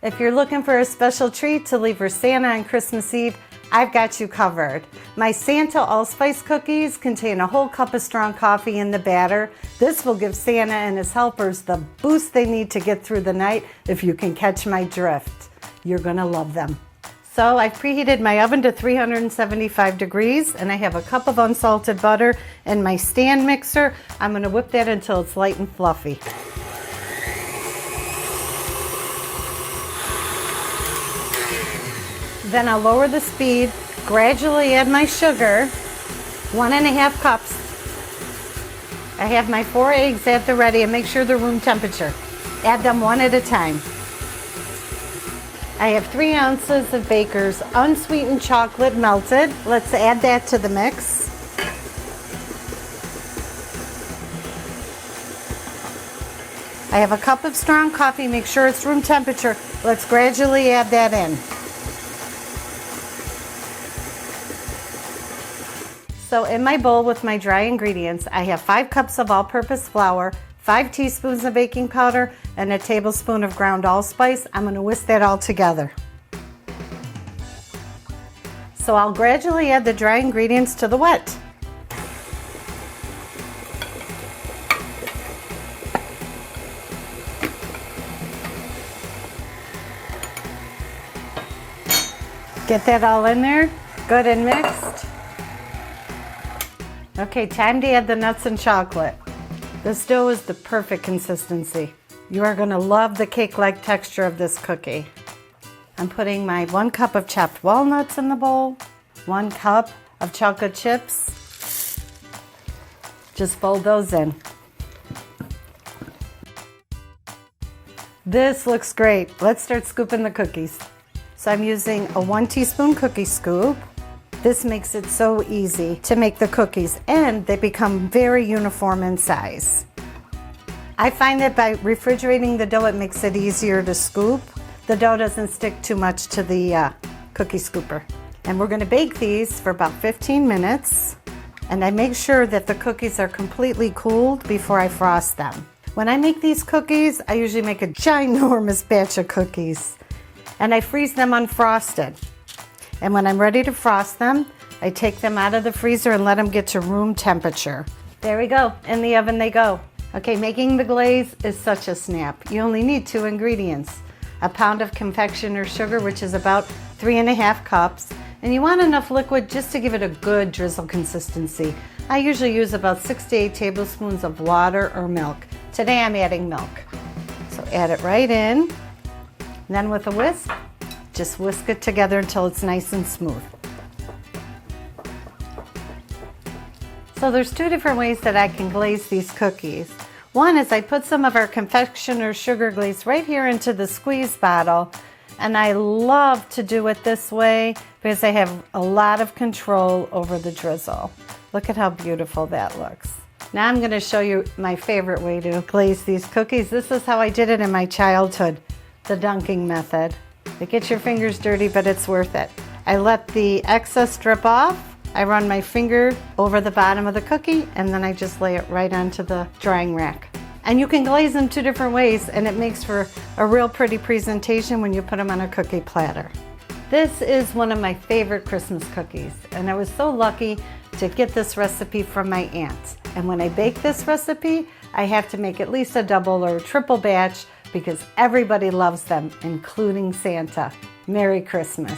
If you're looking for a special treat to leave for Santa on Christmas Eve, I've got you covered. My Santa Allspice Cookies contain a whole cup of strong coffee in the batter. This will give Santa and his helpers the boost they need to get through the night, if you can catch my drift. You're gonna love them. So I've preheated my oven to 375 degrees and I have a cup of unsalted butter in my stand mixer. I'm gonna whip that until it's light and fluffy. Then I'll lower the speed, gradually add my sugar, 1.5 cups. I have my 4 eggs at the ready and make sure they're room temperature. Add them one at a time. I have 3 ounces of Baker's unsweetened chocolate melted. Let's add that to the mix. I have a cup of strong coffee, make sure it's room temperature. Let's gradually add that in. So in my bowl with my dry ingredients, I have 5 cups of all-purpose flour, 5 teaspoons of baking powder, and a tablespoon of ground allspice. I'm going to whisk that all together. So I'll gradually add the dry ingredients to the wet. Get that all in there, good and mixed. Okay, time to add the nuts and chocolate. This dough is the perfect consistency. You are gonna love the cake-like texture of this cookie. I'm putting my 1 cup of chopped walnuts in the bowl, 1 cup of chocolate chips. Just fold those in. This looks great. Let's start scooping the cookies. So I'm using a 1 teaspoon cookie scoop. This makes it so easy to make the cookies and they become very uniform in size. I find that by refrigerating the dough, it makes it easier to scoop. The dough doesn't stick too much to the cookie scooper. And we're gonna bake these for about 15 minutes. And I make sure that the cookies are completely cooled before I frost them. When I make these cookies, I usually make a ginormous batch of cookies. And I freeze them unfrosted. And when I'm ready to frost them, I take them out of the freezer and let them get to room temperature. There we go, in the oven they go. Okay, making the glaze is such a snap. You only need 2 ingredients. A pound of confectioner sugar, which is about 3.5 cups. And you want enough liquid just to give it a good drizzle consistency. I usually use about 6 to 8 tablespoons of water or milk. Today I'm adding milk. So add it right in. And then with a whisk, just whisk it together until it's nice and smooth. So there's 2 different ways that I can glaze these cookies. One is I put some of our confectioner sugar glaze right here into the squeeze bottle. And I love to do it this way because I have a lot of control over the drizzle. Look at how beautiful that looks. Now I'm going to show you my favorite way to glaze these cookies. This is how I did it in my childhood, the dunking method. It gets your fingers dirty, but it's worth it. I let the excess drip off. I run my finger over the bottom of the cookie, and then I just lay it right onto the drying rack. And you can glaze them 2 different ways, and it makes for a real pretty presentation when you put them on a cookie platter. This is one of my favorite Christmas cookies, and I was so lucky to get this recipe from my aunt. And when I bake this recipe, I have to make at least a double or triple batch because everybody loves them, including Santa. Merry Christmas.